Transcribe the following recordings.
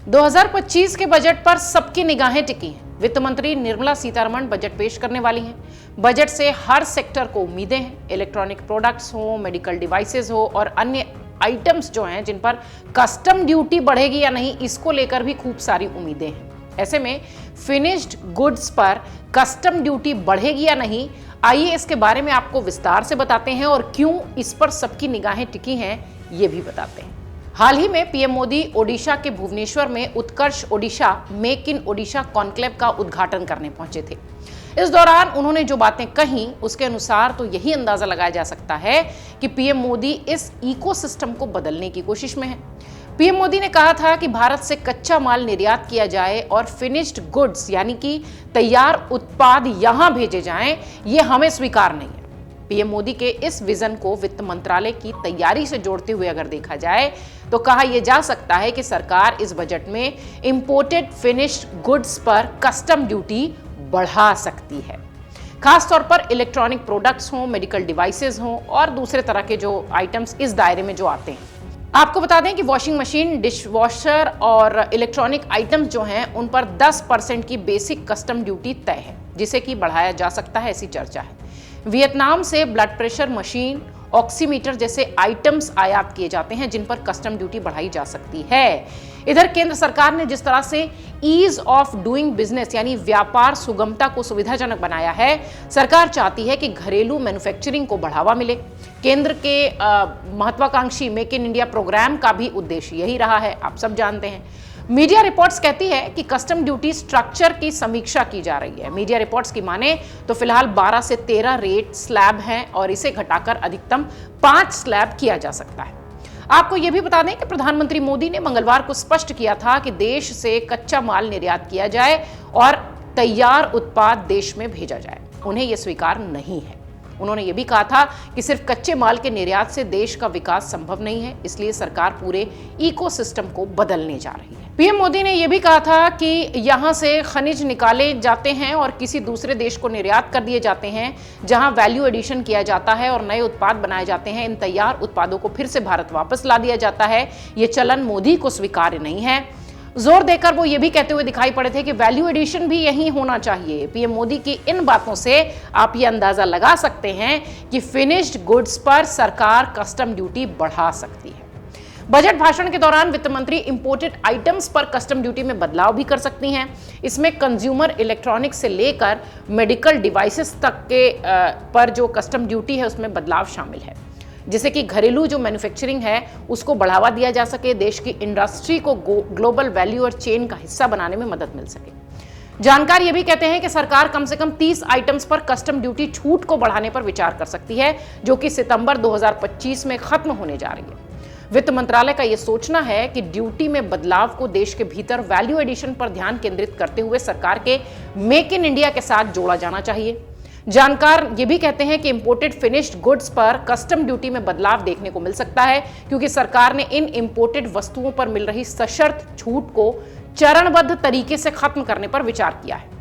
2025 के बजट पर सबकी निगाहें टिकी हैं। वित्त मंत्री निर्मला सीतारमण बजट पेश करने वाली हैं। बजट से हर सेक्टर को उम्मीदें हैं। इलेक्ट्रॉनिक प्रोडक्ट्स हो, मेडिकल डिवाइसेस हो और अन्य आइटम्स जो हैं जिन पर कस्टम ड्यूटी बढ़ेगी या नहीं, इसको लेकर भी खूब सारी उम्मीदें हैं। ऐसे में फिनिश्ड गुड्स पर कस्टम ड्यूटी बढ़ेगी या नहीं, आइए इसके बारे में आपको विस्तार से बताते हैं और क्यों इस पर सबकी निगाहें टिकी हैं ये भी बताते हैं। हाल ही में पीएम मोदी ओडिशा के भुवनेश्वर में Utkarsh Odisha make in Odisha conclave का उद्घाटन करने पहुंचे थे। इस दौरान उन्होंने जो बातें कही उसके अनुसार तो यही अंदाजा लगाया जा सकता है कि पीएम मोदी इस इकोसिस्टम को बदलने की कोशिश में है। पीएम मोदी ने कहा था कि भारत से कच्चा माल निर्यात किया जाए और फिनिश्ड गुड्स यानी कि तैयार उत्पाद यहां भेजे जाएं, ये हमें स्वीकार नहीं है। पीएम मोदी के इस विजन को वित्त मंत्रालय की तैयारी से जोड़ते हुए अगर देखा जाए तो कहा यह जा सकता है कि सरकार इस बजट में इंपोर्टेड फिनिश्ड गुड्स पर कस्टम ड्यूटी बढ़ा सकती है, खासतौर पर इलेक्ट्रॉनिक प्रोडक्ट्स हों, मेडिकल डिवाइसेस हों और दूसरे तरह के जो आइटम्स इस दायरे में जो आते हैं। आपको बता दें कि वॉशिंग मशीन, डिश वॉशर और इलेक्ट्रॉनिक आइटम्स जो हैं उन पर 10% की बेसिक कस्टम ड्यूटी तय है, जिसे कि बढ़ाया जा सकता है, ऐसी चर्चा है। वियतनाम से ब्लड प्रेशर मशीन, ऑक्सीमीटर जैसे आइटम्स आयात किए जाते हैं जिन पर कस्टम ड्यूटी बढ़ाई जा सकती है। इधर केंद्र सरकार ने जिस तरह से ईज ऑफ डूइंग बिजनेस यानी व्यापार सुगमता को सुविधाजनक बनाया है, सरकार चाहती है कि घरेलू मैन्युफैक्चरिंग को बढ़ावा मिले। केंद्र के महत्वाकांक्षी मेक इन इंडिया प्रोग्राम का भी उद्देश्य यही रहा है, आप सब जानते हैं। मीडिया रिपोर्ट्स कहती है कि कस्टम ड्यूटी स्ट्रक्चर की समीक्षा की जा रही है। मीडिया रिपोर्ट्स की माने तो फिलहाल 12 से 13 रेट स्लैब हैं और इसे घटाकर अधिकतम 5 स्लैब किया जा सकता है। आपको यह भी बता दें कि प्रधानमंत्री मोदी ने मंगलवार को स्पष्ट किया था कि देश से कच्चा माल निर्यात किया जाए और तैयार उत्पाद देश में भेजा जाए। उन्हें यह स्वीकार नहीं है। उन्होंने यह भी कहा था कि सिर्फ कच्चे माल के निर्यात से देश का विकास संभव नहीं है, इसलिए सरकार पूरे इकोसिस्टम को बदलने जा रही है। पीएम मोदी ने यह भी कहा था कि यहां से खनिज निकाले जाते हैं और किसी दूसरे देश को निर्यात कर दिए जाते हैं, जहां वैल्यू एडिशन किया जाता है और नए उत्पाद बनाए जाते हैं। इन तैयार उत्पादों को फिर से भारत वापस ला दिया जाता है। ये चलन मोदी को स्वीकार्य नहीं है। जोर देकर वो ये भी कहते हुए दिखाई पड़े थे कि वैल्यू एडिशन भी यही होना चाहिए। पीएम मोदी की इन बातों से आप ये अंदाजा लगा सकते हैं कि फिनिश्ड गुड्स पर सरकार कस्टम ड्यूटी बढ़ा सकती है। बजट भाषण के दौरान वित्त मंत्री इंपोर्टेड आइटम्स पर कस्टम ड्यूटी में बदलाव भी कर सकती हैं। इसमें कंज्यूमर इलेक्ट्रॉनिक्स से लेकर मेडिकल डिवाइसेस तक के पर जो कस्टम ड्यूटी है उसमें बदलाव शामिल है, जिससे कि घरेलू जो मैन्युफैक्चरिंग है उसको बढ़ावा दिया जा सके, देश की इंडस्ट्री को ग्लोबल वैल्यू और चेन का हिस्सा बनाने में मदद मिल सके। जानकार ये भी कहते हैं कि सरकार कम से कम 30 आइटम्स पर कस्टम ड्यूटी छूट को बढ़ाने पर विचार कर सकती है, जो कि सितंबर 2025 में खत्म होने जा रही है। वित्त मंत्रालय का यह सोचना है कि ड्यूटी में बदलाव को देश के भीतर वैल्यू एडिशन पर ध्यान केंद्रित करते हुए सरकार के मेक इन इंडिया के साथ जोड़ा जाना चाहिए। जानकार ये भी कहते हैं कि इंपोर्टेड फिनिश्ड गुड्स पर कस्टम ड्यूटी में बदलाव देखने को मिल सकता है, क्योंकि सरकार ने इन इंपोर्टेड वस्तुओं पर मिल रही सशर्त छूट को चरणबद्ध तरीके से खत्म करने पर विचार किया है।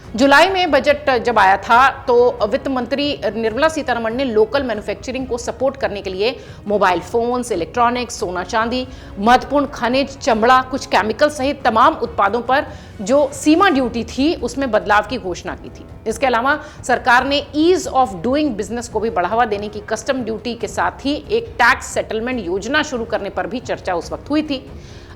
जुलाई में बजट जब आया था तो वित्त मंत्री निर्मला सीतारमण ने लोकल मैन्युफैक्चरिंग को सपोर्ट करने के लिए मोबाइल फोन्स, इलेक्ट्रॉनिक्स, सोना चांदी, महत्वपूर्ण खनिज, चमड़ा, कुछ केमिकल सहित तमाम उत्पादों पर जो सीमा ड्यूटी थी उसमें बदलाव की घोषणा की थी। इसके अलावा सरकार ने ईज ऑफ डूइंग बिजनेस को भी बढ़ावा देने की कस्टम ड्यूटी के साथ ही एक टैक्स सेटलमेंट योजना शुरू करने पर भी चर्चा उस वक्त हुई थी।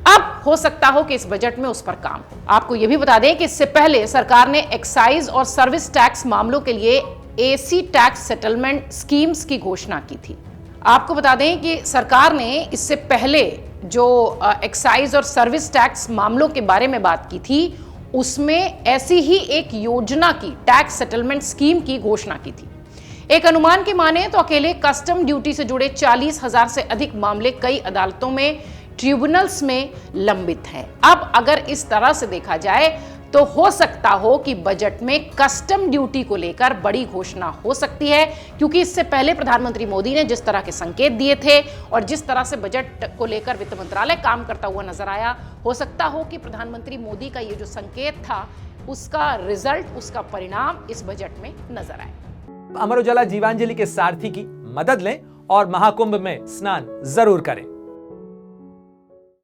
अब हो सकता हो कि इस बजट में उस पर काम हो। आपको यह भी बता दें कि इससे पहले सरकार ने एक्साइज और सर्विस टैक्स मामलों के लिए एसी टैक्स सेटलमेंट स्कीम्स की घोषणा की थी। आपको बता दें कि सरकार ने इससे पहले जो एक्साइज और सर्विस टैक्स मामलों के बारे में बात की थी उसमें ऐसी ही एक योजना की टैक्स सेटलमेंट स्कीम की घोषणा की थी। एक अनुमान की माने तो अकेले कस्टम ड्यूटी से जुड़े 40,000 से अधिक मामले कई अदालतों में, ट्रिब्यूनल्स में लंबित हैं। अब अगर इस तरह से देखा जाए तो हो सकता हो कि बजट में कस्टम ड्यूटी को लेकर बड़ी घोषणा हो सकती है, क्योंकि इससे पहले प्रधानमंत्री मोदी ने जिस तरह के संकेत दिए थे और जिस तरह से बजट को लेकर वित्त मंत्रालय काम करता हुआ नजर आया, हो सकता हो कि प्रधानमंत्री मोदी का ये जो संकेत था उसका रिजल्ट, उसका परिणाम इस बजट में नजर आए। अमर उजाला जीवांजलि के सारथी की मदद लें और महाकुंभ में स्नान जरूर करें।